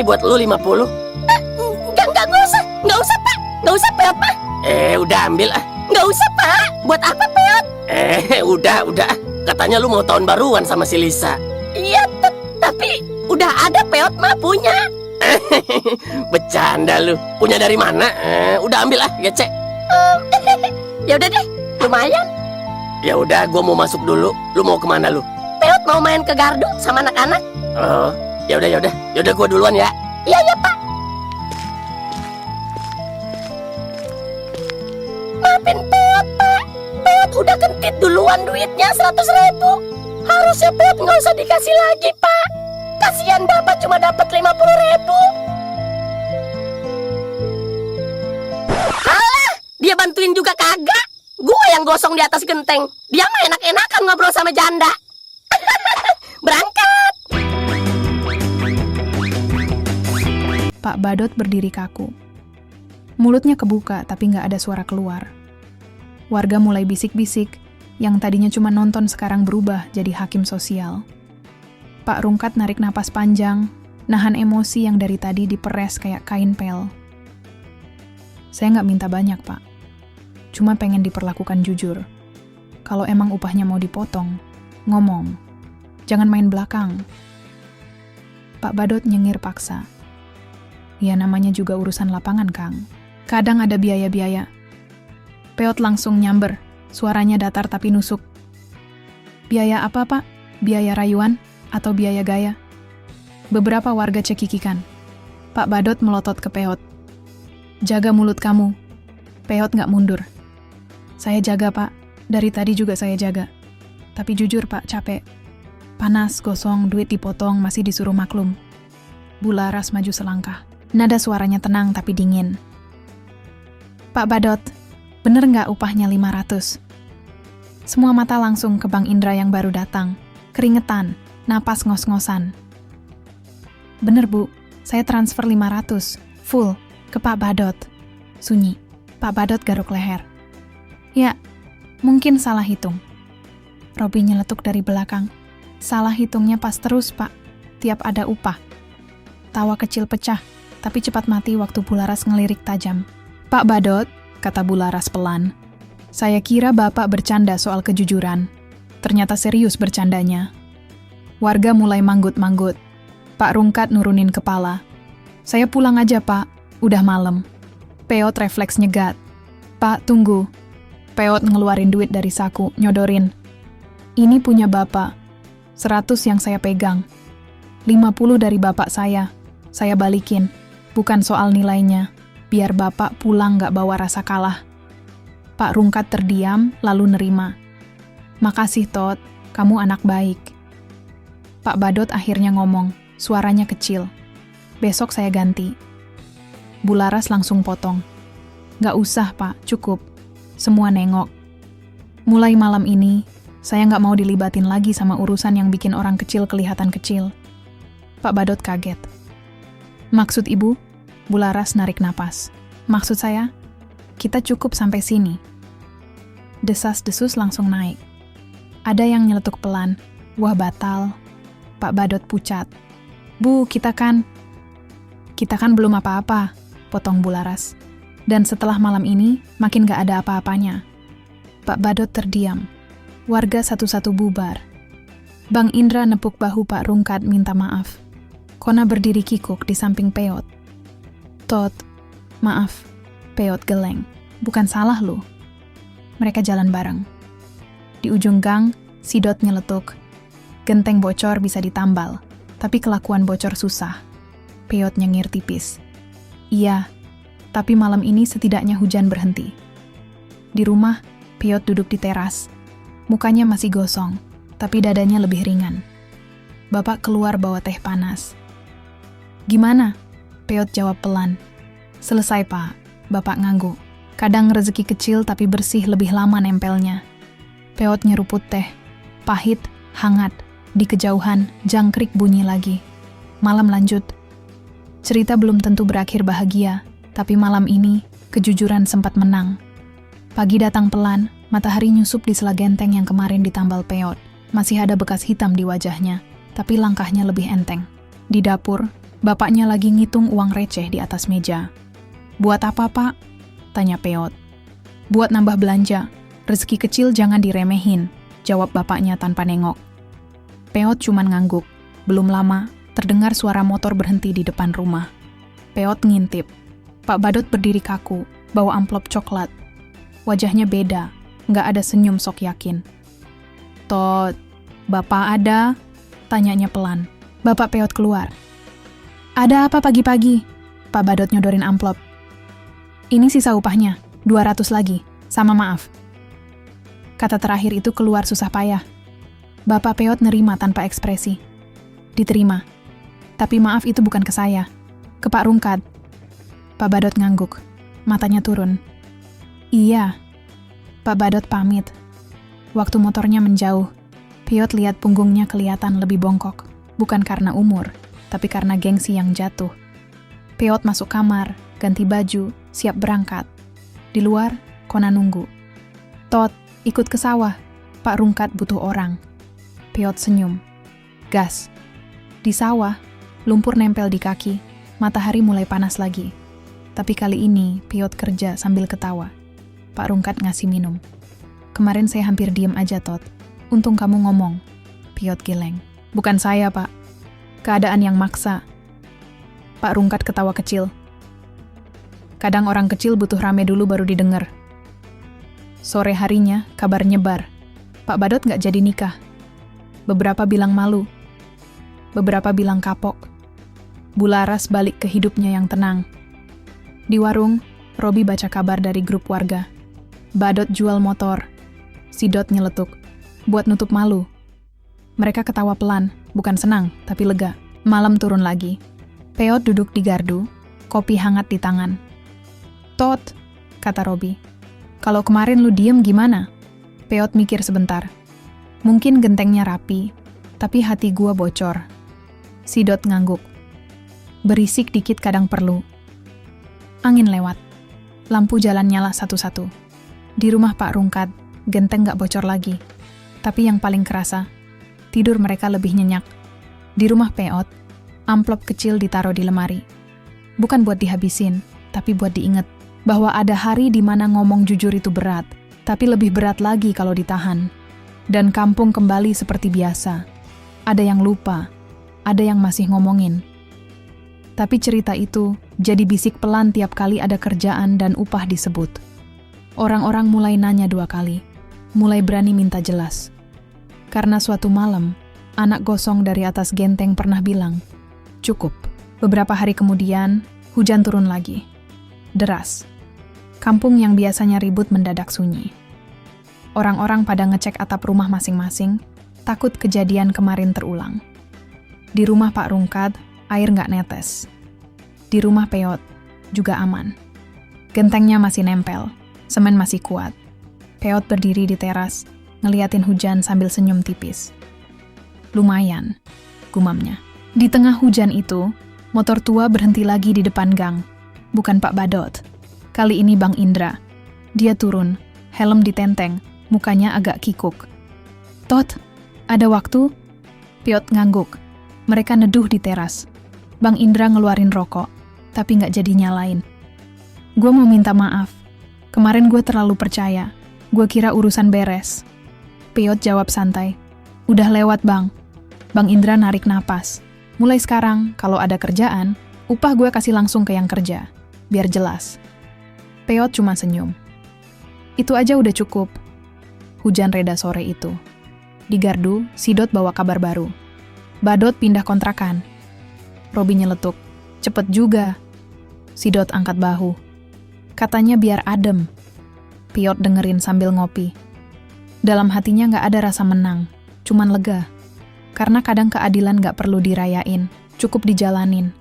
Ini buat lu 50. Nggak usah, Pak. Nggak usah, Peot, Pak. Udah ambil ah. Nggak usah, Pak. Buat apa, Peot? Udah. Katanya lu mau tahun baruan sama si Lisa. Iya, tapi udah ada Peot mah punya. Bercanda lu. Punya dari mana? Udah ambil ah, gece. Ya udah deh, lumayan. Ya udah, gua mau masuk dulu. Lu mau kemana lu? Peot mau main ke gardu sama anak-anak. Oh, ya udah gua duluan ya. Iya, Pak. Maafin Peot, Pak. Peot udah kentit duluan duitnya 100.000. Harusnya Peot nggak usah dikasih lagi, Pak. Kasihan Bapak cuma dapat 50.000. Alah, dia bantuin juga kagak. Gua yang gosong di atas genteng. Dia mah enak-enakan ngobrol sama janda. Berangkat. Pak Badot berdiri kaku. Mulutnya kebuka tapi nggak ada suara keluar. Warga mulai bisik-bisik, yang tadinya cuma nonton sekarang berubah jadi hakim sosial. Pak Rungkat narik napas panjang, nahan emosi yang dari tadi diperes kayak kain pel. Saya nggak minta banyak, Pak. Cuma pengen diperlakukan jujur. Kalau emang upahnya mau dipotong, ngomong. Jangan main belakang. Pak Badot nyengir paksa. Ya namanya juga urusan lapangan, Kang. Kadang ada biaya-biaya. Peot langsung nyamber, suaranya datar tapi nusuk. Biaya apa, Pak? Biaya rayuan atau biaya gaya? Beberapa warga cekikikan. Pak Badot melotot ke Peot. Jaga mulut kamu. Peot nggak mundur. Saya jaga, Pak. Dari tadi juga saya jaga. Tapi jujur, Pak, capek. Panas, gosong, duit dipotong, masih disuruh maklum. Bularas maju selangkah. Nada suaranya tenang tapi dingin. Pak Badot, bener nggak upahnya 500? Semua mata langsung ke Bang Indra yang baru datang. Keringetan, napas ngos-ngosan. Bener, Bu. Saya transfer 500. Full. Ke Pak Badot. Sunyi. Pak Badot garuk leher. Ya, mungkin salah hitung. Robi nyeletuk dari belakang. Salah hitungnya pas terus, Pak. Tiap ada upah. Tawa kecil pecah, tapi cepat mati waktu Bularas ngelirik tajam. Pak Badot, kata Bularas pelan. Saya kira Bapak bercanda soal kejujuran. Ternyata serius bercandanya. Warga mulai manggut-manggut. Pak Rungkat nurunin kepala. Saya pulang aja, Pak. Udah malam. Peot refleks nyegat. Pak, tunggu. Peot ngeluarin duit dari saku, nyodorin. Ini punya Bapak. 100 yang saya pegang. 50 dari Bapak saya balikin. Bukan soal nilainya. Biar Bapak pulang gak bawa rasa kalah. Pak Rungkat terdiam, lalu nerima. Makasih, Tot. Kamu anak baik. Pak Badot akhirnya ngomong, suaranya kecil. Besok saya ganti. Bularas langsung potong. Gak usah, Pak. Cukup. Semua nengok. Mulai malam ini, saya gak mau dilibatin lagi sama urusan yang bikin orang kecil kelihatan kecil. Pak Badot kaget. Maksud Ibu? Bularas narik napas. Maksud saya, kita cukup sampai sini. Desas-desus langsung naik. Ada yang nyeletuk pelan. Wah, batal. Pak Badot pucat. Bu, kita kan belum apa-apa, potong Bularas. Dan setelah malam ini, makin gak ada apa-apanya. Pak Badot terdiam. Warga satu-satu bubar. Bang Indra nepuk bahu Pak Rungkat minta maaf. Kona berdiri kikuk di samping Peot. Tot, maaf. Peot geleng. Bukan salah lu. Mereka jalan bareng. Di ujung gang, si Dot nyeletuk. Genteng bocor bisa ditambal, tapi kelakuan bocor susah. Peot nyengir tipis. Iya, tapi malam ini setidaknya hujan berhenti. Di rumah, Peot duduk di teras. Mukanya masih gosong, tapi dadanya lebih ringan. Bapak keluar bawa teh panas. Gimana? Peot jawab pelan. Selesai, Pak. Bapak ngangguk. Kadang rezeki kecil tapi bersih lebih lama nempelnya. Peot nyeruput teh. Pahit, hangat. Di kejauhan, jangkrik bunyi lagi. Malam lanjut. Cerita belum tentu berakhir bahagia, tapi malam ini, kejujuran sempat menang. Pagi datang pelan, matahari nyusup di sela genteng yang kemarin ditambal Peot. Masih ada bekas hitam di wajahnya, tapi langkahnya lebih enteng. Di dapur, Bapaknya lagi ngitung uang receh di atas meja. "Buat apa, Pak?" tanya Peot. "Buat nambah belanja. Rezeki kecil jangan diremehin," jawab bapaknya tanpa nengok. Peot cuman ngangguk. Belum lama, terdengar suara motor berhenti di depan rumah. Peot ngintip. Pak Badot berdiri kaku, bawa amplop coklat. Wajahnya beda, nggak ada senyum sok yakin. "Tot, Bapak ada?" tanyanya pelan. Bapak Peot keluar. "Ada apa pagi-pagi?" Pak Badot nyodorin amplop. "Ini sisa upahnya, 200 lagi, sama maaf." Kata terakhir itu keluar susah payah. Bapak Peot nerima tanpa ekspresi. "Diterima. Tapi maaf itu bukan ke saya, ke Pak Rungkat." Pak Badot ngangguk, matanya turun. "Iya." Pak Badot pamit. Waktu motornya menjauh, Peot lihat punggungnya kelihatan lebih bongkok, bukan karena umur, tapi karena gengsi yang jatuh. Peot masuk kamar, ganti baju, siap berangkat. Di luar, Kona nunggu. "Tot, ikut ke sawah. Pak Rungkat butuh orang." Peot senyum. Gas. Di sawah, lumpur nempel di kaki, matahari mulai panas lagi. Tapi kali ini, Peot kerja sambil ketawa. Pak Rungkat ngasih minum. "Kemarin saya hampir diem aja, Tot. Untung kamu ngomong." Peot geleng. "Bukan saya, Pak. Keadaan yang maksa." Pak Rungkat ketawa kecil. "Kadang orang kecil butuh rame dulu baru didengar." Sore harinya, kabar nyebar. Pak Badot nggak jadi nikah. Beberapa bilang malu. Beberapa bilang kapok. Bularas balik ke hidupnya yang tenang. Di warung, Robi baca kabar dari grup warga. Badot jual motor. Si Dot nyeletuk. Buat nutup malu. Mereka ketawa pelan, bukan senang, tapi lega. Malam turun lagi. Peot duduk di gardu, kopi hangat di tangan. "Tot," kata Robi. "Kalau kemarin lu diem gimana?" Peot mikir sebentar. Mungkin gentengnya rapi, tapi hati gua bocor. Si Dot ngangguk. "Berisik dikit kadang perlu." Angin lewat. Lampu jalan nyala satu-satu. Di rumah Pak Rungkat, genteng gak bocor lagi. Tapi yang paling kerasa, tidur mereka lebih nyenyak. Di rumah Peot, amplop kecil ditaruh di lemari. Bukan buat dihabisin, tapi buat diinget bahwa ada hari di mana ngomong jujur itu berat, tapi lebih berat lagi kalau ditahan. Dan kampung kembali seperti biasa. Ada yang lupa, ada yang masih ngomongin. Tapi cerita itu jadi bisik pelan tiap kali ada kerjaan dan upah disebut. Orang-orang mulai nanya 2 kali, mulai berani minta jelas. Karena suatu malam, anak gosong dari atas genteng pernah bilang, "Cukup." Beberapa hari kemudian, hujan turun lagi. Deras. Kampung yang biasanya ribut mendadak sunyi. Orang-orang pada ngecek atap rumah masing-masing, takut kejadian kemarin terulang. Di rumah Pak Rungkat, air nggak netes. Di rumah Peot, juga aman. Gentengnya masih nempel, semen masih kuat. Peot berdiri di teras, ngeliatin hujan sambil senyum tipis. "Lumayan," gumamnya. Di tengah hujan itu, motor tua berhenti lagi di depan gang. Bukan Pak Badot. Kali ini Bang Indra. Dia turun, helm ditenteng, mukanya agak kikuk. "Tot, ada waktu?" Peot ngangguk. Mereka neduh di teras. Bang Indra ngeluarin rokok, tapi nggak jadi nyalain. "Gue mau minta maaf. Kemarin gue terlalu percaya. Gue kira urusan beres." Peot jawab santai. "Udah lewat, Bang." Bang Indra narik napas. "Mulai sekarang, kalau ada kerjaan, upah gue kasih langsung ke yang kerja. Biar jelas." Peot cuma senyum. Itu aja udah cukup. Hujan reda sore itu. Di gardu, si Dot bawa kabar baru. Badot pindah kontrakan. Robi nyeletuk. "Cepet juga." Si Dot angkat bahu. Katanya biar adem. Peot dengerin sambil ngopi. Dalam hatinya gak ada rasa menang, cuman lega. Karena kadang keadilan gak perlu dirayain, cukup dijalanin.